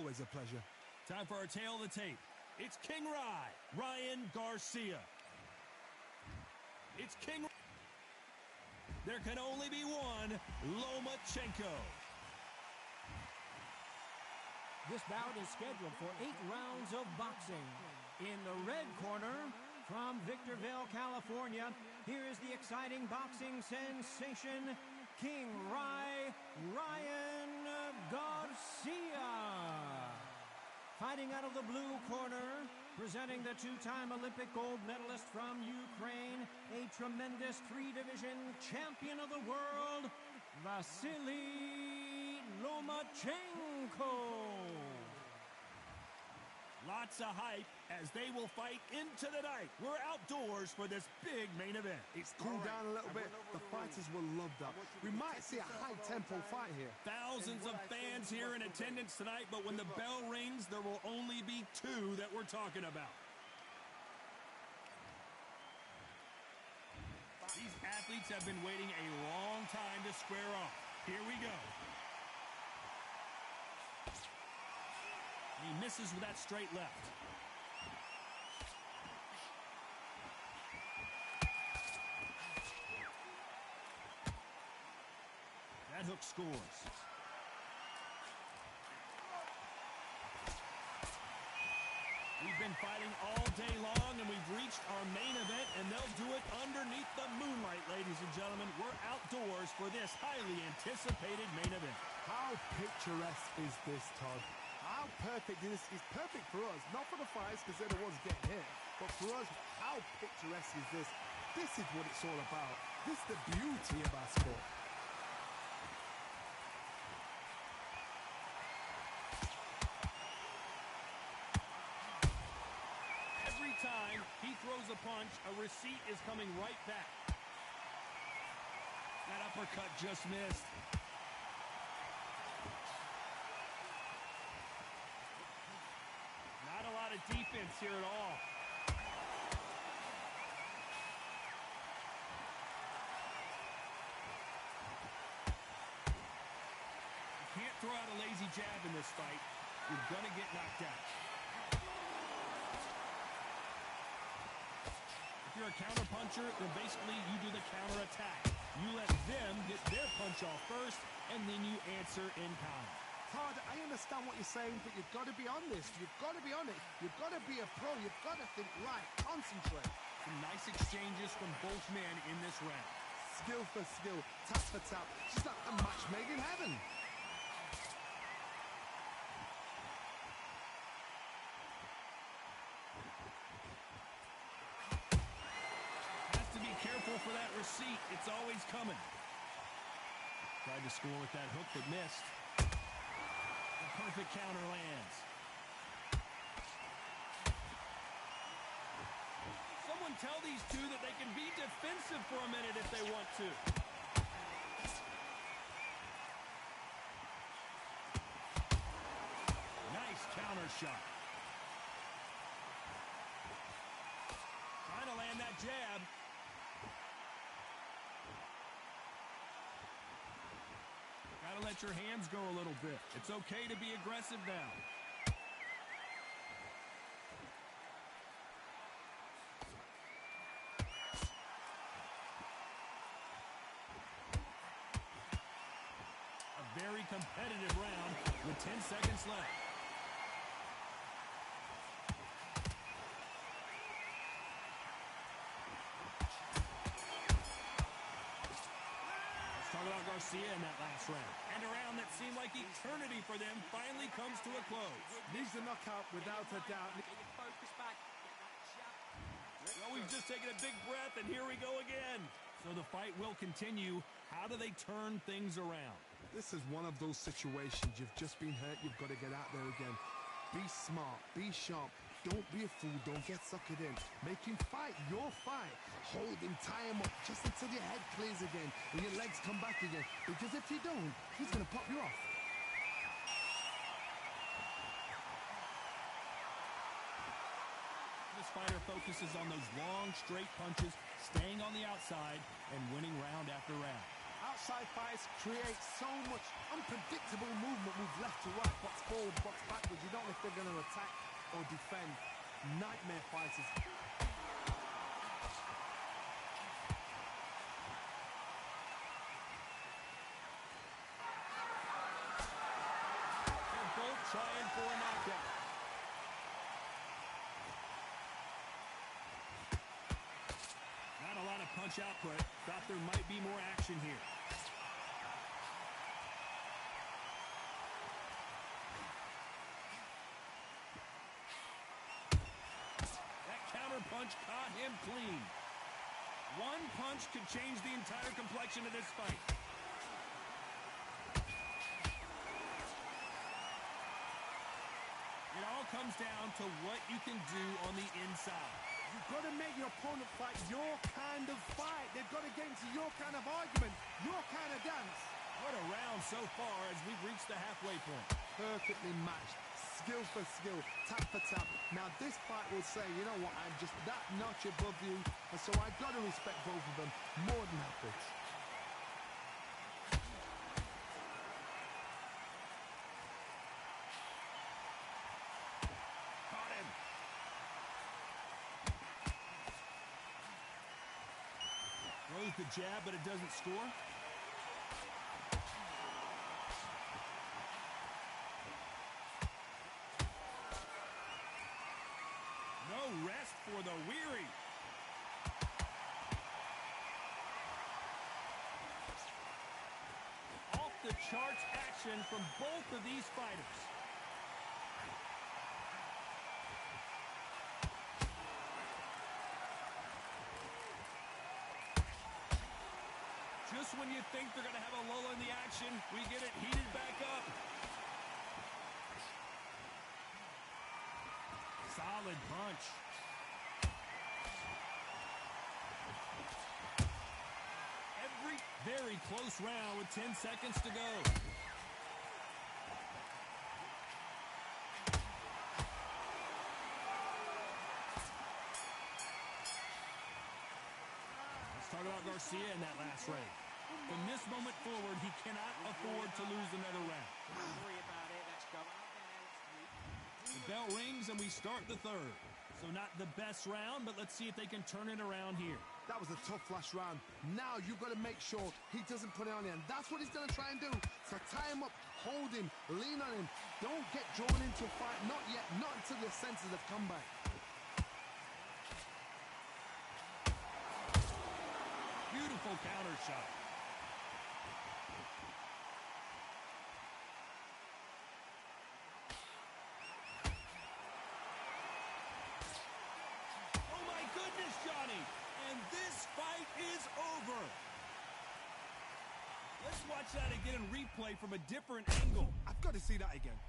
Always a pleasure. Time for our tale of the tape. It's King Ryan Garcia. It's King. There can only be one, Lomachenko. This bout is scheduled for 8 rounds of boxing. In the red corner, from Victorville, California, here is the exciting boxing sensation, King Ryan Garcia. Fighting out of the blue corner, presenting the 2-time Olympic gold medalist from Ukraine, a tremendous 3-division champion of the world, Vasily Lomachenko. Lots of hype as they will fight into the night. We're outdoors for this big main event. It's cooled down a little bit. The fighters will love that. We might see a high-tempo fight here. Thousands of fans here in attendance tonight, but when the bell rings, there will only be 2 that we're talking about. These athletes have been waiting a long time to square off. Here we go. He misses with that straight left. That hook scores. We've been fighting all day long, and we've reached our main event, and they'll do it underneath the moonlight, ladies and gentlemen. We're outdoors for this highly anticipated main event. How picturesque is this, Todd? How perfect is this? It's perfect for us, not for the fighters because they're the ones getting hit, but for us, how picturesque is this? This is what it's all about. This is the beauty of our sport. Every time he throws a punch, a receipt is coming right back. That uppercut just missed. Not a lot of defense here at all. You can't throw out a lazy jab in this fight. You're going to get knocked out. If you're a counter-puncher, then basically you do the counter-attack. You let them get their punch off first, and then you answer in kind. Todd, I understand what you're saying, but you've got to be on this. You've got to be on it. You've got to be a pro. You've got to think right. Concentrate. Some nice exchanges from both men in this round. Skill for skill, tap for tap. Just like a match made in heaven. Has to be careful for that receipt. It's always coming. Tried to score with that hook, but missed. Perfect counter lands. Someone tell these 2 that they can be defensive for a minute if they want to. Nice counter shot. Trying to land that jab. Gotta let your hands go a little bit. It's okay to be aggressive now. A very competitive round with 10 seconds left. Talk about Garcia in that last round. And a round that seemed like eternity for them finally comes to a close. Needs a knockout without a doubt. Well, we've just taken a big breath, and here we go again. So the fight will continue. How do they turn things around? This is one of those situations. You've just been hurt. You've got to get out there again. Be smart. Be sharp. Don't be a fool. Don't get suckered in. Make him fight your fight. Hold him, tie him up just until your head clears again and your legs come back again. Because if you don't, he's going to pop you off. This fighter focuses on those long, straight punches, staying on the outside, and winning round after round. outside fights create so much unpredictable movement, move left to right, box forward, box backwards. You don't know if they're going to attack or defend. Nightmare fighters. They're both trying for a knockout. Not a lot of punch output. Thought there might be more action here. That counter punch caught him clean. One punch could change the entire complexion of this fight. It all comes down to what you can do on the inside. You've got to make your opponent fight your kind of fight. They've got to get into your kind of argument, your kind of dance. What a round so far as we've reached the halfway point. Perfectly matched, skill for skill, tap for tap. Now this fight will say, you know what, I'm just that notch above you, and so I've got to respect both of them more than happy. Caught him. Throws the jab, but it doesn't score. No rest for the weary. Off the charts action from both of these fighters. Just when you think they're going to have a lull in the action, we get it heated back up. Solid punch. Very close round with 10 seconds to go. Let's talk about Garcia in that last round. From this moment forward, he cannot afford to lose another round. The bell rings and we start the third. So not the best round, but let's see if they can turn it around here. That was a tough last round. Now you've got to make sure he doesn't put it on the end. That's what he's going to try and do. So tie him up, hold him, lean on him. Don't get drawn into a fight. Not yet. Not until your senses have come back. Beautiful counter shot. Oh my goodness, Johnny! And this fight is over. Let's watch that again in replay from a different angle. I've got to see that again.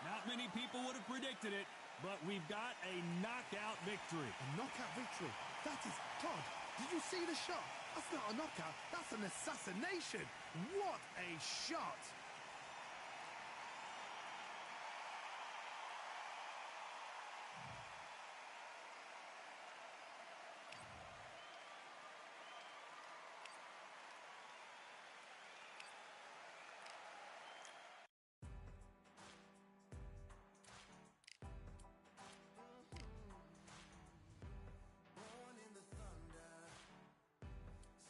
Not many people would have predicted it, but we've got a knockout victory. A knockout victory? That is Todd. Did you see the shot? That's not a knockout. That's an assassination. What a shot.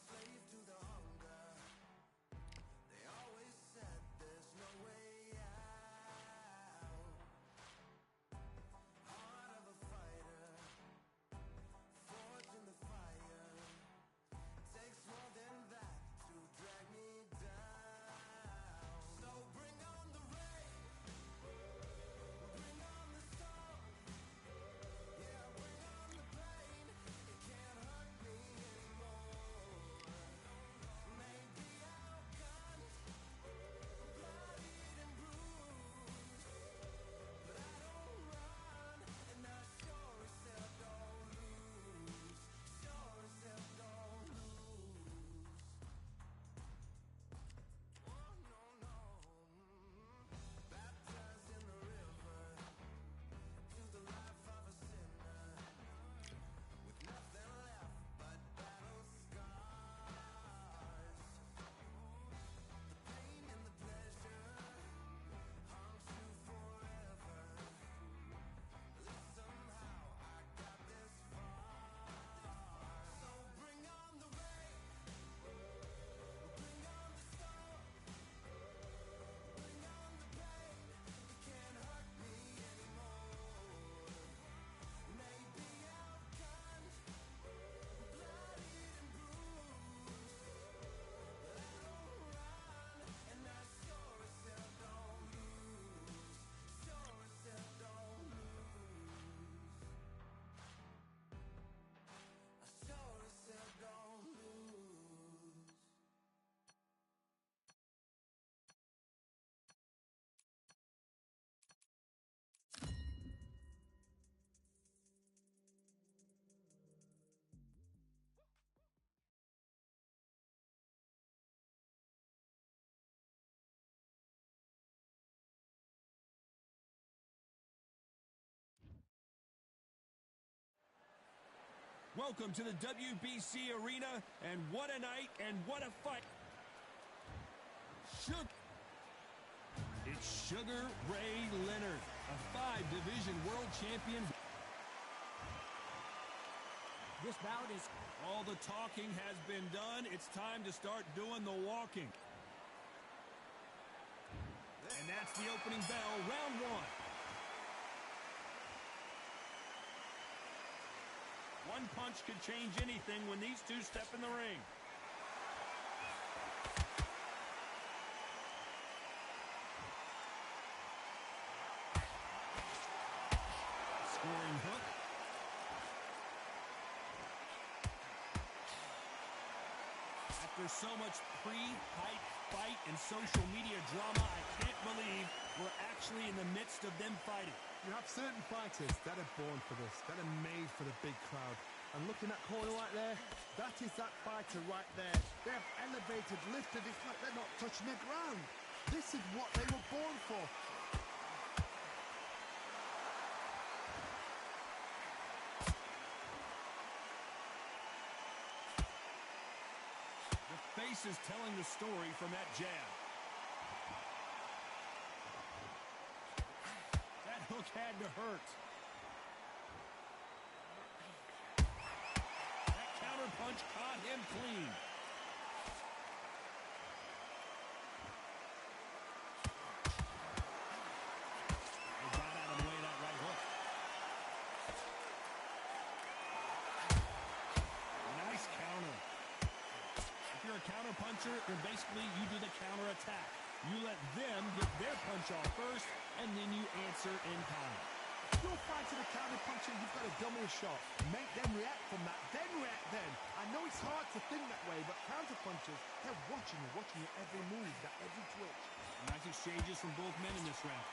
Slave to the hunger. They always said Welcome to the WBC arena, and what a night and what a fight. It's Sugar Ray Leonard, a 5-division world champion. This bout is... All the talking has been done. It's time to start doing the walking. And that's the opening bell, round 1. One punch could change anything when these two step in the ring. Scoring hook. After so much pre-hype fight and social media drama, I can't believe we're actually in the midst of them fighting. You have certain fighters that are born for this, that are made for the big crowd. And looking at corner right there, that is that fighter right there. They have elevated, lifted, it's like they're not touching the ground. This is what they were born for. The face is telling the story from that jab. That hook had to hurt. That counter punch caught him clean. They got out of the way of that right hook. Nice counter. If you're a counter puncher, then basically you do the counter attack. You let them get their punch off first, and then you answer in kind. If you're fighting a counter puncher, you've got to dummy a shot. Make them react from that, then react then. I know it's hard to think that way, but counter punchers, they're watching your every move, that every twitch. Nice exchanges from both men in this round.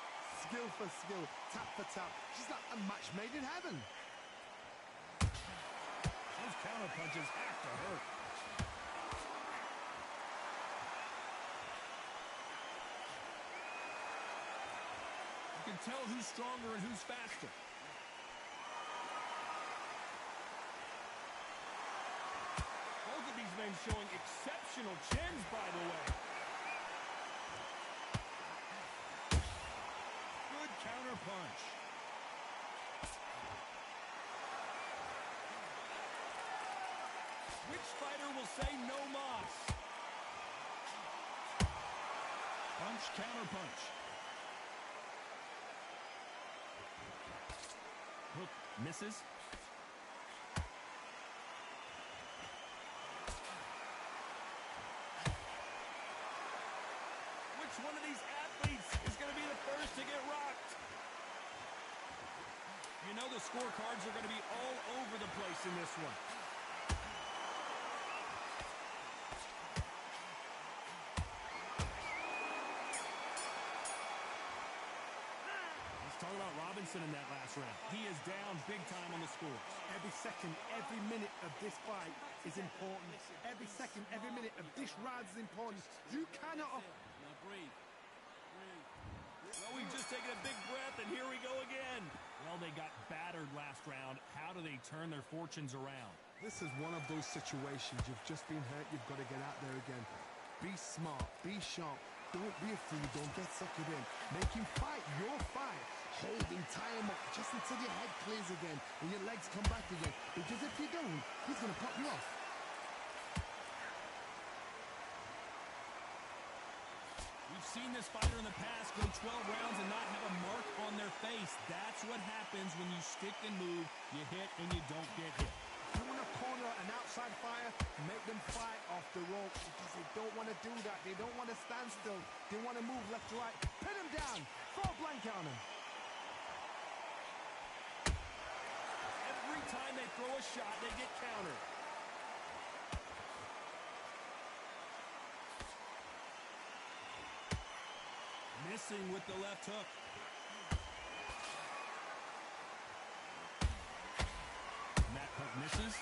Skill for skill, tap for tap. Just like a match made in heaven. Those counter punches have to hurt. You can tell who's stronger and who's faster. Both of these men showing exceptional chins, by the way. Good counter punch. Which fighter will say no mas? Punch, counter punch. Hook misses. Which one of these athletes is going to be the first to get rocked? You know the scorecards are going to be all over the place in this one. Talk about Robinson in that last round. He is down big time on the scores. Every second, every minute of this fight is important. Every second, every minute of this round is important. You cannot... Now breathe. Well, we've just taken a big breath, and here we go again. Well, they got battered last round. How do they turn their fortunes around? This is one of those situations. You've just been hurt. You've got to get out there again. Be smart. Be sharp. Don't be a fool. Don't get suckered in. Make him fight your fight. Hold him, tie him up just until your head clears again and your legs come back again. Because if you don't, he's going to pop you off. We've seen this fighter in the past go 12 rounds and not have a mark on their face. That's what happens when you stick and move. You hit and you don't get hit. If you want to corner an outside fire, make them fight off the rope because they don't want to do that. They don't want to stand still. They want to move left to right. Pin him down. Throw a blanket on him. Every time they throw a shot, they get countered. Missing with the left hook. And that hook misses.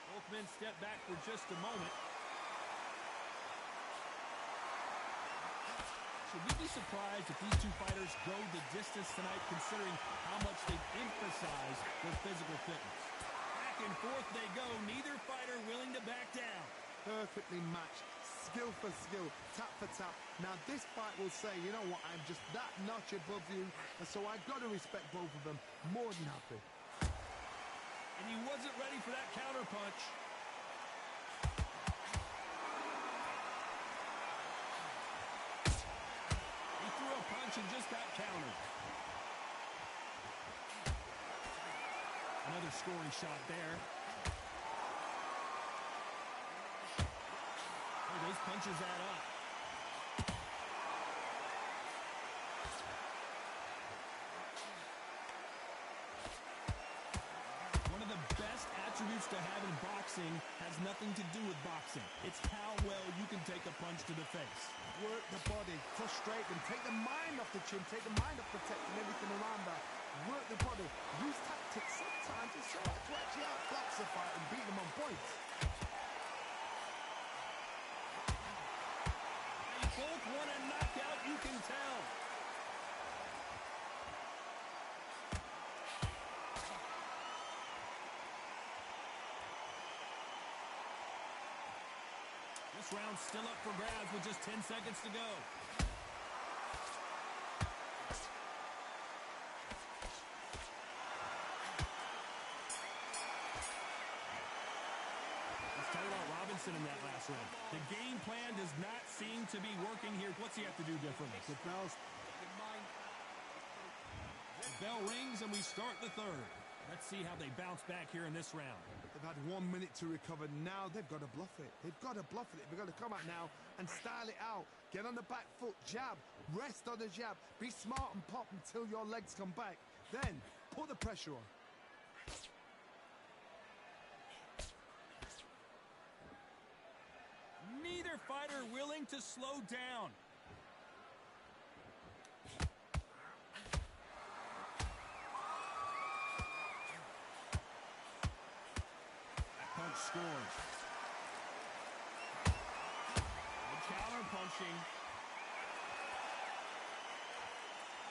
Both men step back for just a moment. Should we be surprised if these two fighters go the distance tonight, considering how much they've emphasized their physical fitness? Back and forth they go, neither fighter willing to back down. Perfectly matched, skill for skill, tap for tap. Now this fight will say, you know what, I'm just that notch above you, and so I've got to respect both of them more than happy. And he wasn't ready for that counter punch. He threw a punch and just got countered. Another scoring shot there. Oh, those punches add up. One of the best attributes to have in boxing has nothing to do with boxing. It's how well you can take a punch to the face. Work the body, frustrate them, take the mind off the chin, take the mind off protecting everything around that. Work the body, use tactics. Sometimes it's so hard to actually outbox a fight and beat them on points. They both want a knockout, you can tell. This round's still up for grabs with just 10 seconds to go. Let's talk about Robinson in that last round. The game plan does not seem to be working here. What's he have to do differently? The bell's The bell rings and we start the third. Let's see how they bounce back here in this round. They've had 1 minute to recover. Now they've got to bluff it. They've got to bluff it. They've got to come out now and style it out. Get on the back foot, jab, rest on the jab. Be smart and pop until your legs come back. Then put the pressure on. Neither fighter willing to slow down. Punch scores. And counter punching.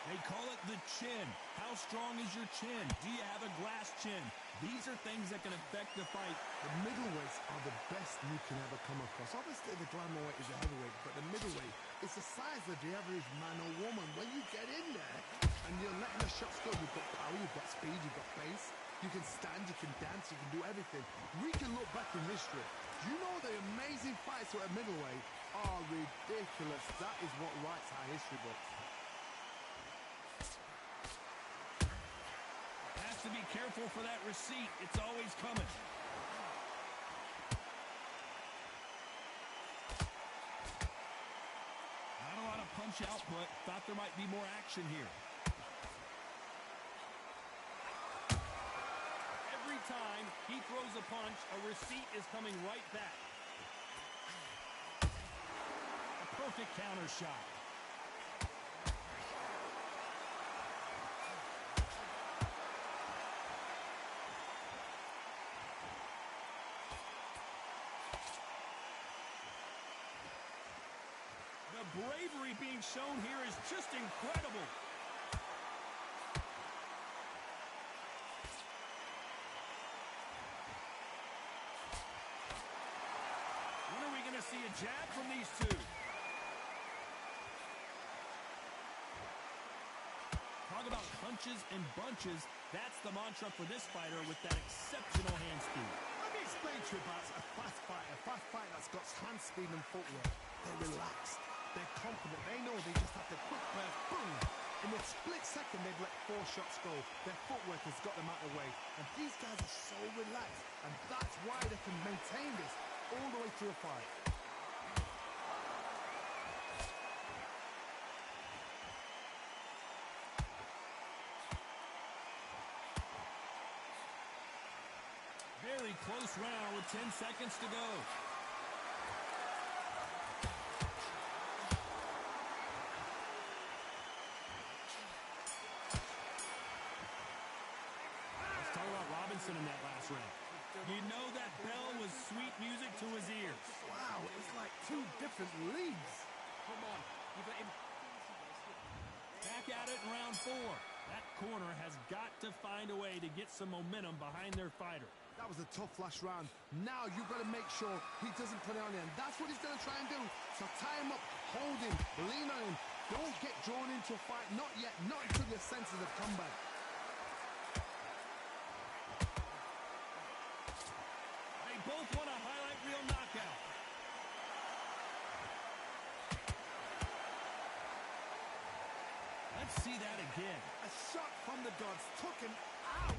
They call it the chin. How strong is your chin? Do you have a glass chin? These are things that can affect the fight. The middleweights are the best you can ever come across. Obviously, the glamour weight is a heavyweight, but the middleweight is the size of the average man or woman. When you get in there and you're letting the shots go, you've got power, you've got speed, you've got pace. You can stand, you can dance, you can do everything. We can look back in history. Do you know the amazing fights at middleweight are ridiculous? That is what writes our history books. Has to be careful for that receipt. It's always coming. Not a lot of punch output. Thought there might be more action here. Every time he throws a punch, a receipt is coming right back. A perfect counter shot. The bravery being shown here is just incredible. When are we going to see a jab from these two? Talk about punches and bunches. That's the mantra for this fighter with that exceptional hand speed. Let me explain to you about a fast fighter that's got hand speed and footwork. They're relaxed. They're confident. They know they just have to quick burst, boom. In a split second, they've let 4 shots go. Their footwork has got them out of the way. And these guys are so relaxed. And that's why they can maintain this all the way through a fight. Very close round with 10 seconds to go. In that last round. You know that bell was sweet music to his ears. Wow, it's like 2 different leagues. Come on, you got him. at it in round 4. That corner has got to find a way to get some momentum behind their fighter. That was a tough last round. Now you've got to make sure he doesn't put it on him. That's what he's going to try and do. So tie him up, hold him, lean on him. Don't get drawn into a fight. Not yet. Not until your senses have come back. They both want a highlight reel knockout. Let's see that again. A shot from the gods took him out.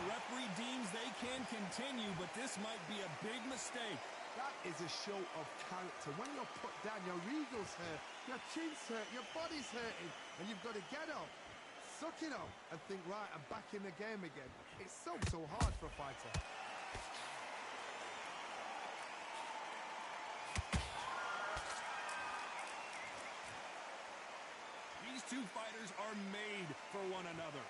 The referee deems they can continue, but this might be a big mistake. That is a show of character. When you're put down, your ego's hurt, your chin's hurt, your body's hurting, and you've got to get up, suck it up, and think, right, I'm back in the game again. It's so hard for a fighter. These two fighters are made for one another.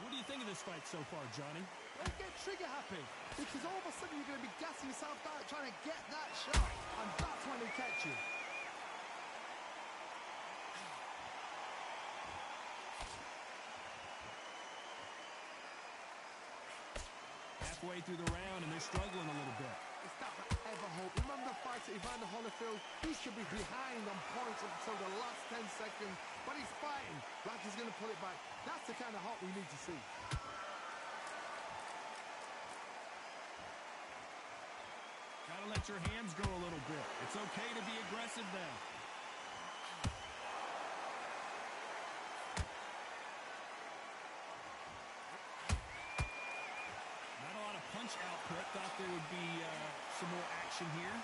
What do you think of this fight so far, Johnny? Don't get trigger happy, because all of a sudden you're going to be gassing yourself out trying to get that shot, and that's when they catch you. Halfway through the round, and they're struggling a little bit. It's that forever hope. Remember the fight at Evander Holyfield? He should be behind on points until the last 10 seconds, but he's fighting like he's going to pull it back. That's the kind of hope we need to see. Gotta let your hands go a little bit. It's okay to be aggressive now. Not a lot of punch output. Thought there would be some more action here.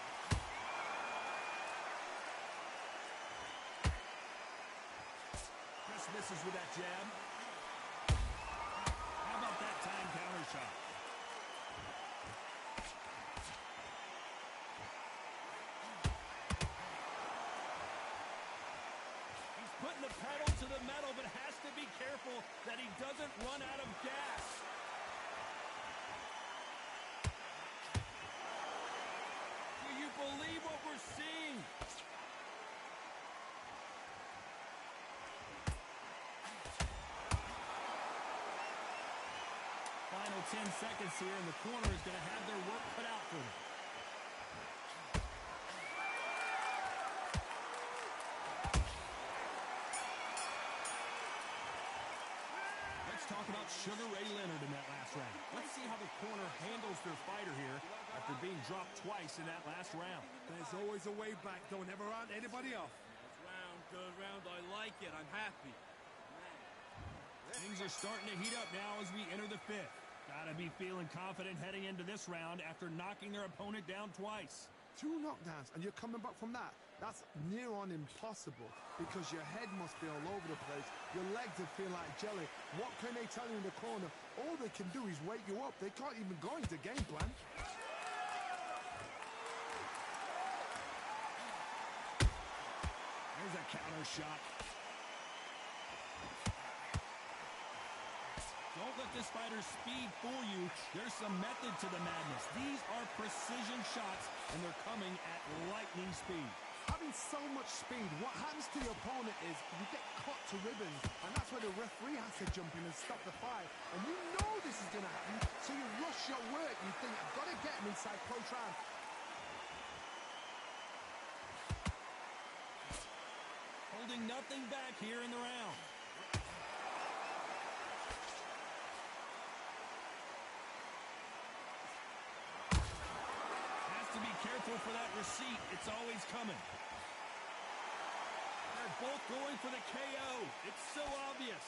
Just misses with that jab. How about that time counter shot? He's putting the pedal to the metal, but has to be careful that he doesn't run out of gas. Do you believe what we're seeing? Final 10 seconds here, and the corner is going to have their work cut out for them. Let's talk about Sugar Ray Leonard in that last round. Let's see how the corner handles their fighter here after being dropped twice in that last round. There's always a way back. Don't ever round anybody off. Good round. I like it. I'm happy. Things are starting to heat up now as we enter the 5th. Gotta be feeling confident heading into this round after knocking their opponent down twice. 2 knockdowns, and you're coming back from that. That's near on impossible, because your head must be all over the place. Your legs will feel like jelly. What can they tell you in the corner? All they can do is wake you up. They can't even go into game plan. There's a counter shot. Don't let this fighter's speed fool you. There's some method to the madness. These are precision shots, and they're coming at lightning speed. Having so much speed, what happens to your opponent is you get cut to ribbons, and that's where the referee has to jump in and stop the fight. And you know this is going to happen, so you rush your work. You think, I've got to get him inside close round. Holding nothing back here in the round. Careful for that receipt. It's always coming. They're both going for the KO. It's so obvious.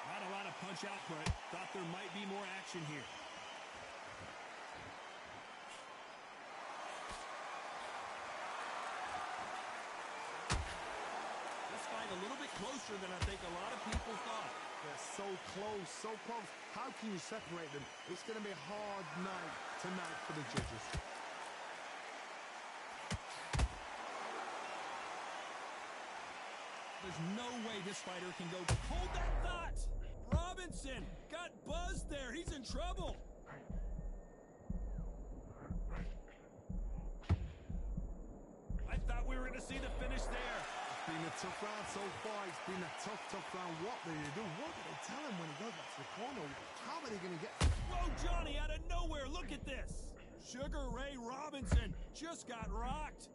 Not a lot of punch output. Thought there might be more action here. This fight a little bit closer closer than I think a lot of people thought. They're so close, so close. How can you separate them? It's going to be a hard night tonight for the judges. There's no way this fighter can go. Hold that thought! Robinson got buzzed there. He's in trouble. I thought we were going to see the finish there. It's been a tough round so far. It's been a tough, tough round. What do they do? What do they tell him when he goes back to the corner? How are they going to get... Whoa, Johnny, out of nowhere. Look at this. Sugar Ray Robinson just got rocked.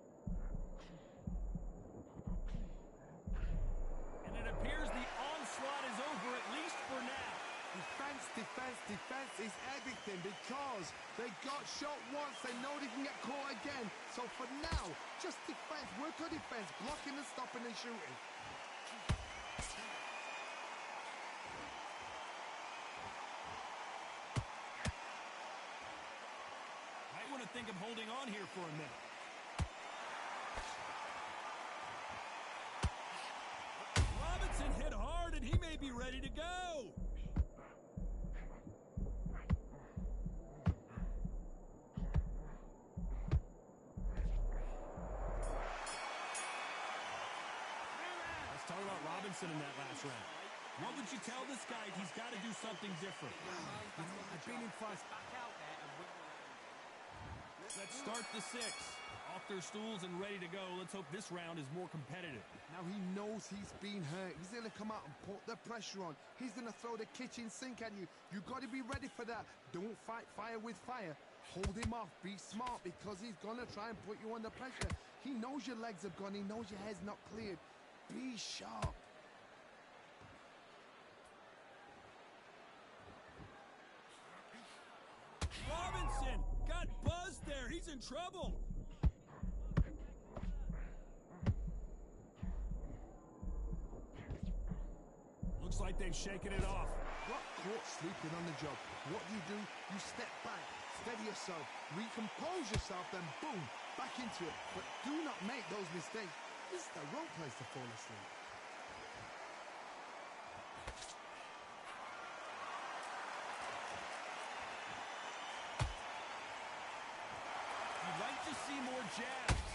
And it appears the onslaught is over, at least for now. Defense, defense, defense is everything because they got shot once. They know they can get caught again. So for now, just defense. Work on defense. Blocking and stopping and shooting. I want to think of holding on here for a minute. Robinson hit hard, and he may be ready to go. Let's talk about Robinson in that last round. What would you tell this guy if he's got to do something different? You know, I've been in fights. Let's start the six. Off their stools and ready to go. Let's hope this round is more competitive. Now he knows he's been hurt. He's going to come out and put the pressure on. He's going to throw the kitchen sink at you. You got to be ready for that. Don't fight fire with fire. Hold him off. Be smart because he's going to try and put you under pressure. He knows your legs have gone. He knows your head's not cleared. Be sharp. Robinson got buzzed there. He's in trouble. Looks like they've shaken it off. Got caught sleeping on the job. What do? You step back, steady yourself, recompose yourself, then boom, back into it. But do not make those mistakes. This is the wrong place to fall asleep. I'd like to see more jabs.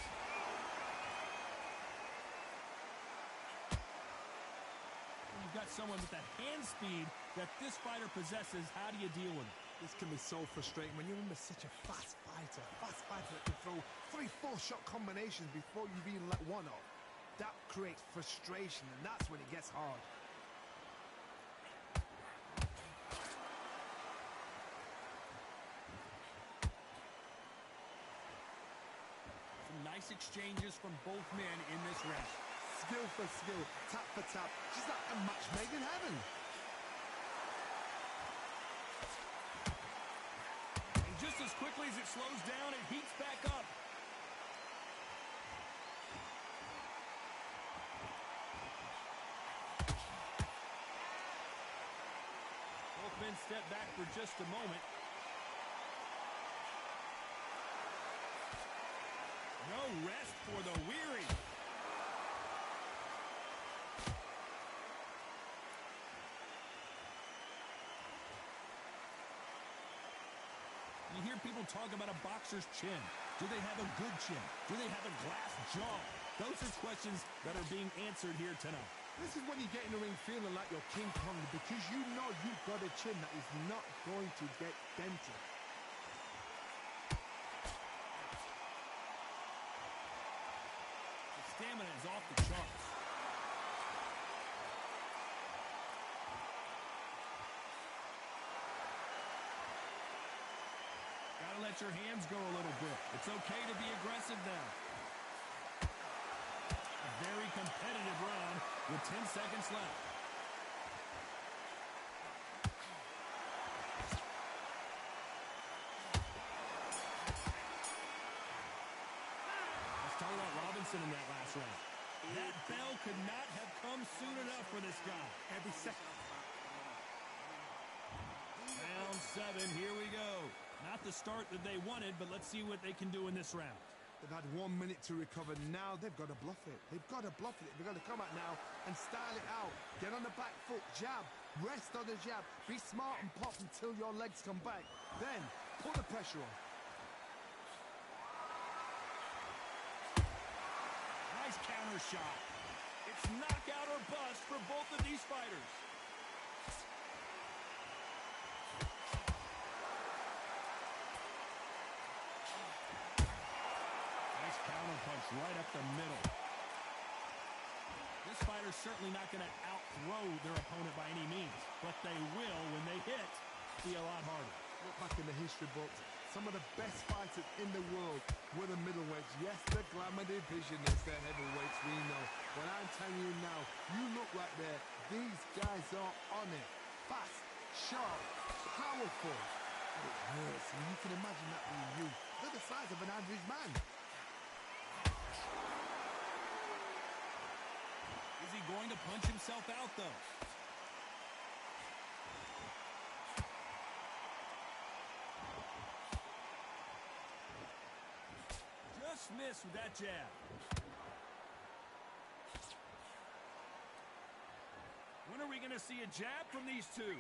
When you've got someone with that hand speed that this fighter possesses, how do you deal with it? This can be so frustrating when you're under such a fast fighter that can throw 3-4 shot combinations before you've even let one off. That creates frustration, and that's when it gets hard. Some nice exchanges from both men in this round. Skill for skill, tap for tap, just like a match made in heaven. And just as quickly as it slows down, it heats back up. Both men step back for just a moment. No rest for the weary. You hear people talk about a boxer's chin. Do they have a good chin? Do they have a glass jaw? Those are questions that are being answered here tonight. This is when you get in the ring feeling like you're King Kong because you know you've got a chin that is not going to get dented. The stamina is off the charts. Gotta let your hands go a little bit. It's okay to be aggressive now. A very competitive round with 10 seconds left. Let's talk about Robinson in that last round. That bell could not have come soon enough for this guy. Every second. Round 7, here we go. Not the start that they wanted, but let's see what they can do in this round. They've had 1 minute to recover. Now they've got to bluff it. They've got to bluff it. They've got to come out now and style it out. Get on the back foot, jab, rest on the jab. Be smart and pop until your legs come back. Then put the pressure on. Nice counter shot. It's knockout or bust for both of these fighters. Nice counter punch right up the middle. This fighter's certainly not going to out-throw their opponent by any means, but they will, when they hit, be a lot harder. Look back in the history books. Some of the best fighters in the world were the middleweights. Yes, the glamour division is the heavyweights, we know. But I'm telling you now, you look right there, these guys are on it. Fast, sharp, powerful. It hurts. I mean, you can imagine that being you. They're the size of an average man. Is he going to punch himself out, though? Just missed with that jab. When are we going to see a jab from these two?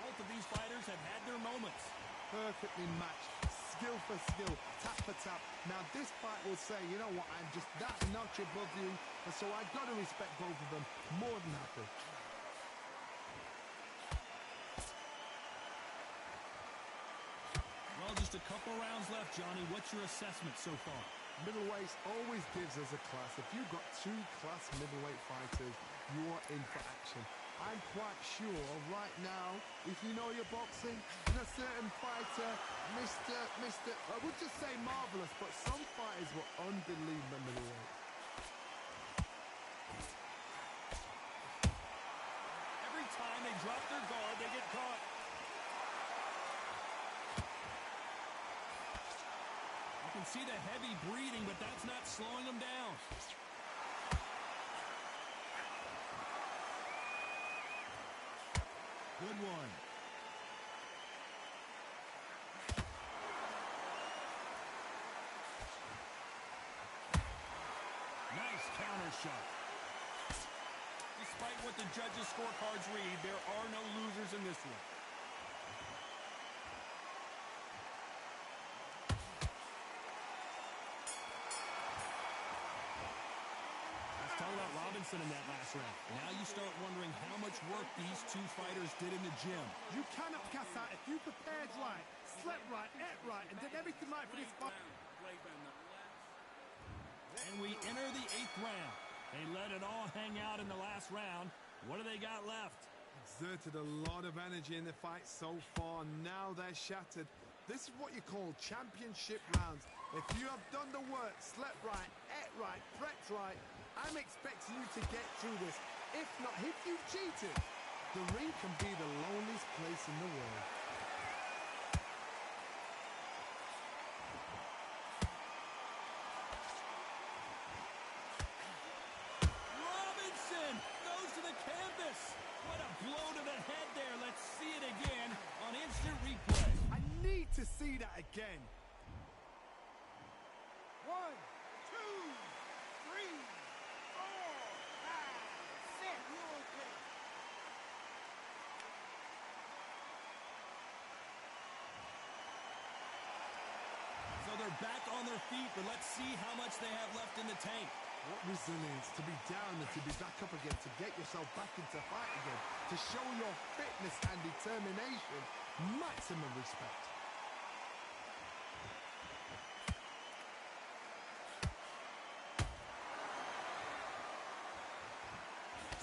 Both of these fighters have had their moments. Perfectly matched, skill for skill, tap for tap. Now this fight will say, you know what, I'm just that notch above you, and so I've got to respect both of them more than happy. Well, just a couple rounds left, Johnny. What's your assessment so far? Middleweights always gives us a class. If you've got two class middleweight fighters, you are in for action. I'm quite sure right now, if you know your boxing, and a certain fighter, I would just say marvelous, but some fighters were unbelievable middleweight. Every time they drop their guard, they get caught. You can see the heavy breathing, but that's not slowing them down. Good one. Nice counter shot. Despite what the judges' scorecards read, there are no losers in this one. About Robinson in that last round. Now you start wondering how much work these two fighters did in the gym. You cannot cast out if you prepared right, slept right, ate right, and did everything right for this fight. And we enter the 8th round. They let it all hang out in the last round. What do they got left? Exerted a lot of energy in the fight so far. Now they're shattered. This is what you call championship rounds. If you have done the work, slept right, ate right, prepped right, I'm expecting you to get through this. If not, if you've cheated, the ring can be the loneliest place in the world. Robinson goes to the canvas. What a blow to the head there. Let's see it again on instant replay. I need to see that again. 1, 2, 3, 4, 5, 6. So they're back on their feet, but let's see how much they have left in the tank. What resilience to be down and to be back up again, to get yourself back into fight again, to show your fitness and determination. Maximum respect.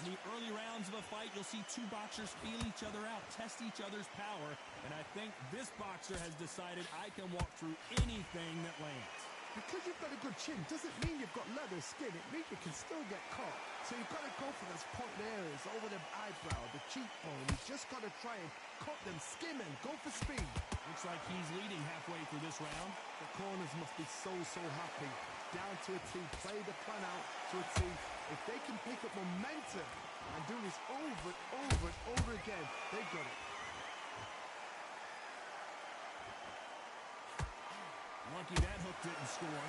In the early rounds of a fight, you'll see two boxers feel each other out, test each other's power, and I think this boxer has decided I can walk through anything that lands. Because you've got a good chin doesn't mean you've got leather skin. It means you can still get caught. So you've got to go for those point areas, over the eyebrow, the cheekbone. You've just got to try and cut them, skim and go for speed. Looks like he's leading halfway through this round. The corners must be so happy. Down to a T, play the plan out to a T. If they can pick up momentum, and doing this over and over and over again. They got it. Lucky that hook didn't score.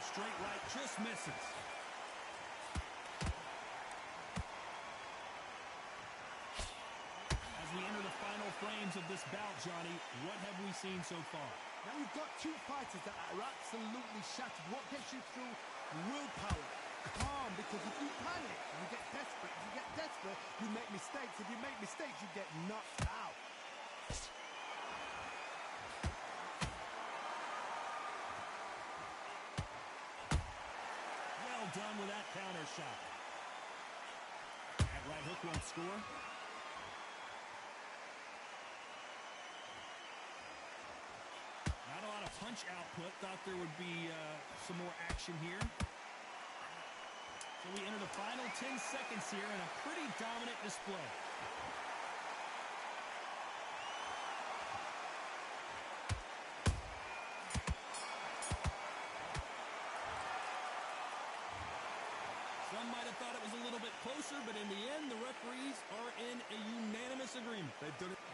Straight right, just misses. As we enter the final frames of this bout, Johnny, what have we seen so far? Now you've got two fighters that are absolutely shattered. What gets you through? Willpower. Calm, because if you panic, you get desperate. If you get desperate, you make mistakes. If you make mistakes, you get knocked out. Well done with that counter shot. That right hook won't score. Not a lot of punch output. Thought there would be some more action here. So we enter the final 10 seconds here in a pretty dominant display. Some might have thought it was a little bit closer, but in the end, the referees are in a unanimous agreement. They've done it.